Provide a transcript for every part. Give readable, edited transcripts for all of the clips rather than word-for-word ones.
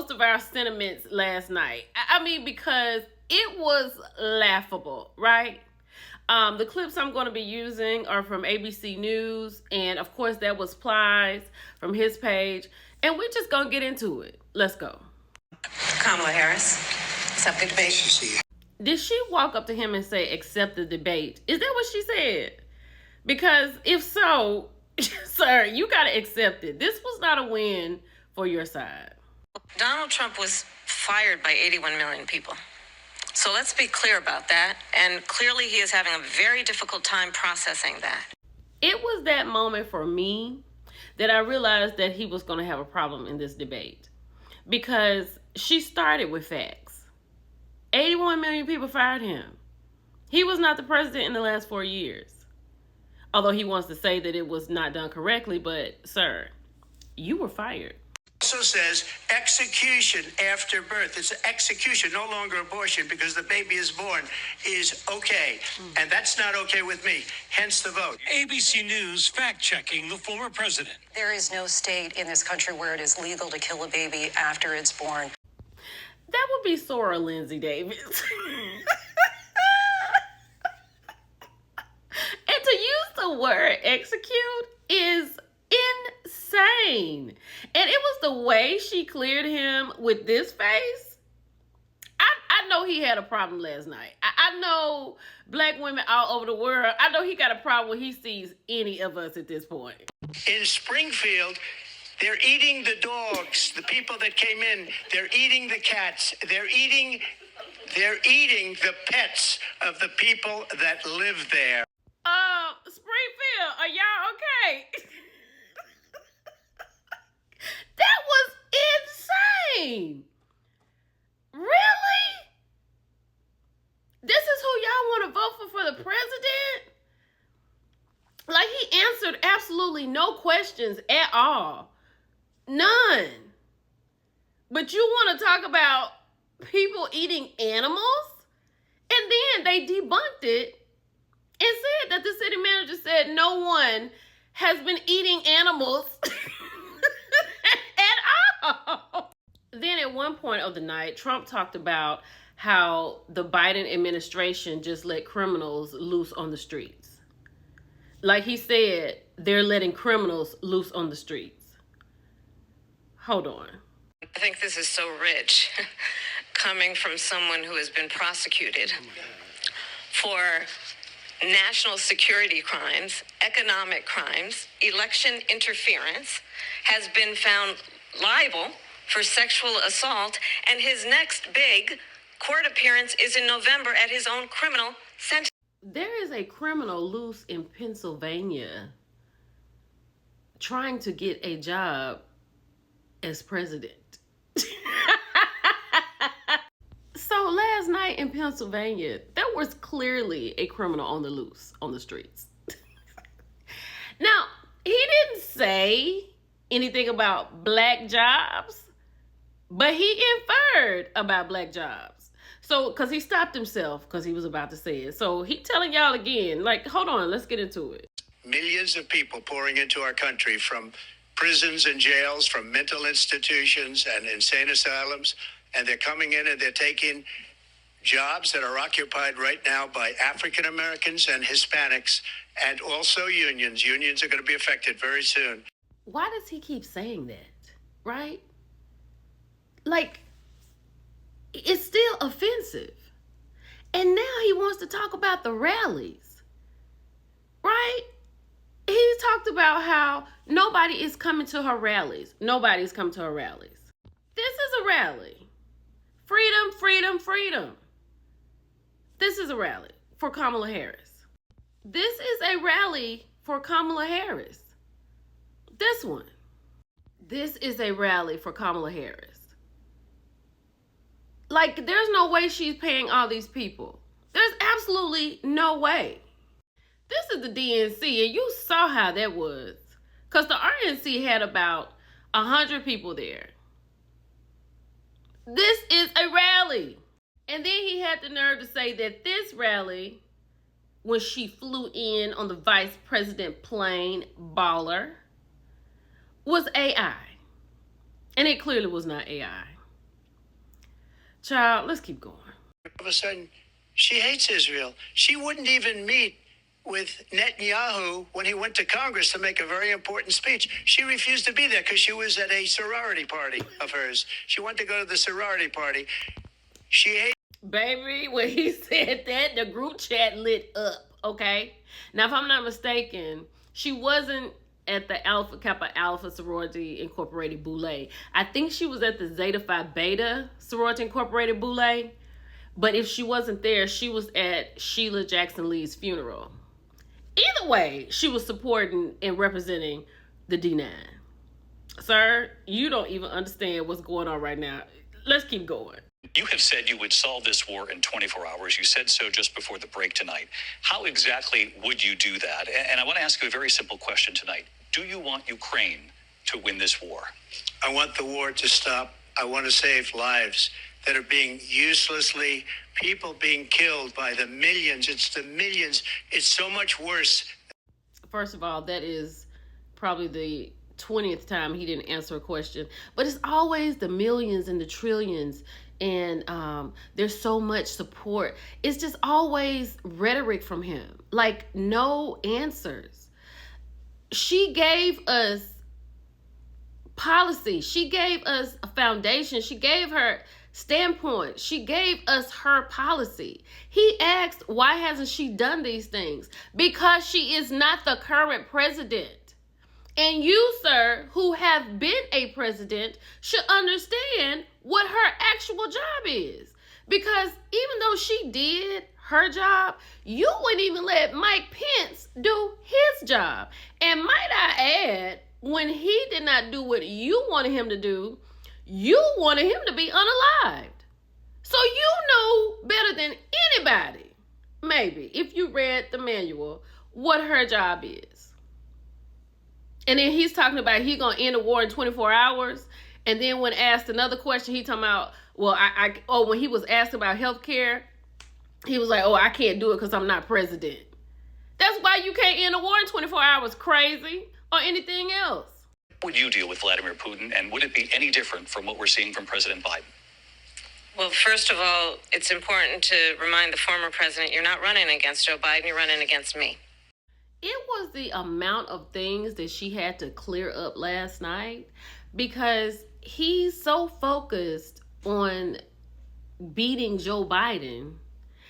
most of our sentiments last night. I mean, because it was laughable, right? The clips I'm going to be using are from ABC News, and of course that was Plies from his page, and we're just going to get into it. Let's go. Kamala Harris, accept the debate. Did she walk up to him and say, accept the debate? Is that what she said? Because if so, sir, you got to accept it. This was not a win for your side. Donald Trump was fired by 81 million people. So let's be clear about that. And clearly he is having a very difficult time processing that. It was that moment for me that I realized that he was going to have a problem in this debate. Because she started with facts. 81 million people fired him. He was not the president in the last 4 years. Although he wants to say that it was not done correctly, but sir, you were fired. Also says execution after birth. It's execution, no longer abortion, because the baby is born is okay. And that's not okay with me. Hence the vote. ABC News fact-checking the former president. There is no state in this country where it is legal to kill a baby after it's born. That would be Sora Lindsay Davis. And to use the word execute is insane. And it was the way she cleared him with this face. I know he had a problem last night. I know black women all over the world. I know he got a problem when he sees any of us at this point. In Springfield, they're eating the dogs, the people that came in. They're eating the cats. They're eating the pets of the people that live there. Springfield, are y'all okay? That was insane. Really? This is who y'all want to vote for the president? Like, he answered absolutely no questions at all. None. But you want to talk about people eating animals? And then they debunked it and said that the city manager said no one has been eating animals at all. Then at one point of the night, Trump talked about how the Biden administration just let criminals loose on the streets. Like he said, they're letting criminals loose on the streets. Hold on. I think this is so rich, coming from someone who has been prosecuted for national security crimes, economic crimes, election interference, has been found liable for sexual assault, and his next big court appearance is in November at his own criminal sentence. There is a criminal loose in Pennsylvania trying to get a job as president. So last night in Pennsylvania, there was clearly a criminal on the loose on the streets. Now, he didn't say anything about black jobs, but he inferred about black jobs. So, because he stopped himself because he was about to say it. So he telling y'all again, like, hold on, let's get into it. Millions of people pouring into our country from prisons and jails, from mental institutions and insane asylums. And they're coming in and they're taking jobs that are occupied right now by African Americans and Hispanics, and also unions. Unions are going to be affected very soon. Why does he keep saying that? Right? Like, it's still offensive. And now he wants to talk about the rallies. Right? He talked about how nobody is coming to her rallies. Nobody's coming to her rallies. This is a rally. Freedom, freedom, freedom. This is a rally for Kamala Harris. This is a rally for Kamala Harris. This one. This is a rally for Kamala Harris. Like, there's no way she's paying all these people. There's absolutely no way. This is the DNC, and you saw how that was. Because the RNC had about 100 people there. This is a rally. And then he had the nerve to say that this rally, when she flew in on the vice president plane, baller, was AI. And it clearly was not AI. Child, let's keep going. All of a sudden, she hates Israel. She wouldn't even meet with Netanyahu when he went to Congress to make a very important speech. She refused to be there because she was at a sorority party of hers. She wanted to go to the sorority party. She hates. Baby, when he said that, the group chat lit up, okay? Now, if I'm not mistaken, she wasn't at the Alpha Kappa Alpha Sorority Incorporated Boule. I think she was at the Zeta Phi Beta Sorority Incorporated Boule. But if she wasn't there, she was at Sheila Jackson Lee's funeral. Either way, she was supporting and representing the D9. Sir, you don't even understand what's going on right now. Let's keep going. You have said you would solve this war in 24 hours. You said so just before the break tonight. How exactly would you do that? And I want to ask you a very simple question tonight. Do you want Ukraine to win this war? I want the war to stop. I want to save lives that are being uselessly, people being killed by the millions. It's the millions. It's so much worse. First of all, that is probably the 20th time he didn't answer a question. But it's always the millions and the trillions. And there's so much support. It's just always rhetoric from him. Like, no answers. She gave us policy. She gave us a foundation. She gave her standpoint. She gave us her policy. He asked, why hasn't she done these things? Because she is not the current president. And you, sir, who have been a president, should understand what her actual job is. Because even though she did her job, you wouldn't even let Mike Pence do his job. And might I add, when he did not do what you wanted him to do, you wanted him to be unalived. So you know better than anybody, maybe, if you read the manual, what her job is. And then he's talking about he gonna end the war in 24 hours. And then when asked another question, he talking about, well, when he was asked about healthcare, he was like, oh, I can't do it because I'm not president. That's why you can't end a war in 24 hours, crazy, or anything else. How would you deal with Vladimir Putin, and would it be any different from what we're seeing from President Biden? Well, first of all, it's important to remind the former president you're not running against Joe Biden, you're running against me. It was the amount of things that she had to clear up last night because he's so focused on beating Joe Biden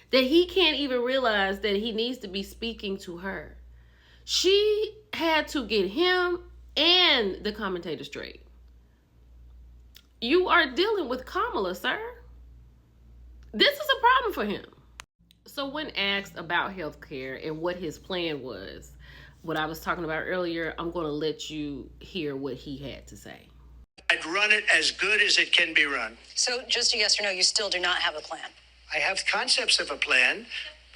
that he can't even realize that he needs to be speaking to her. She had to get him and the commentator straight. You are dealing with Kamala, sir. This is a problem for him. So when asked about healthcare and what his plan was, what I was talking about earlier, I'm going to let you hear what he had to say. I'd run it as good as it can be run. So just a yes or no, you still do not have a plan? I have concepts of a plan.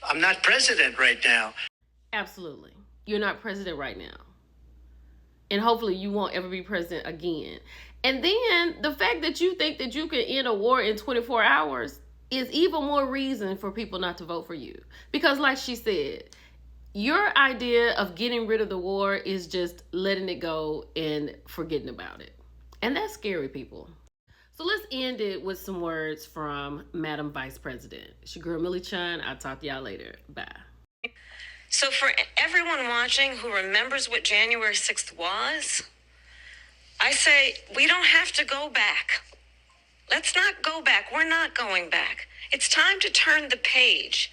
I'm not president right now. Absolutely. You're not president right now. And hopefully you won't ever be president again. And then the fact that you think that you can end a war in 24 hours is even more reason for people not to vote for you. Because like she said, your idea of getting rid of the war is just letting it go and forgetting about it. And that's scary, people. So let's end it with some words from Madam Vice President. It's your girl, Millie Chun. I'll talk to y'all later. Bye. So for everyone watching who remembers what January 6th was, I say we don't have to go back. Let's not go back. We're not going back. It's time to turn the page.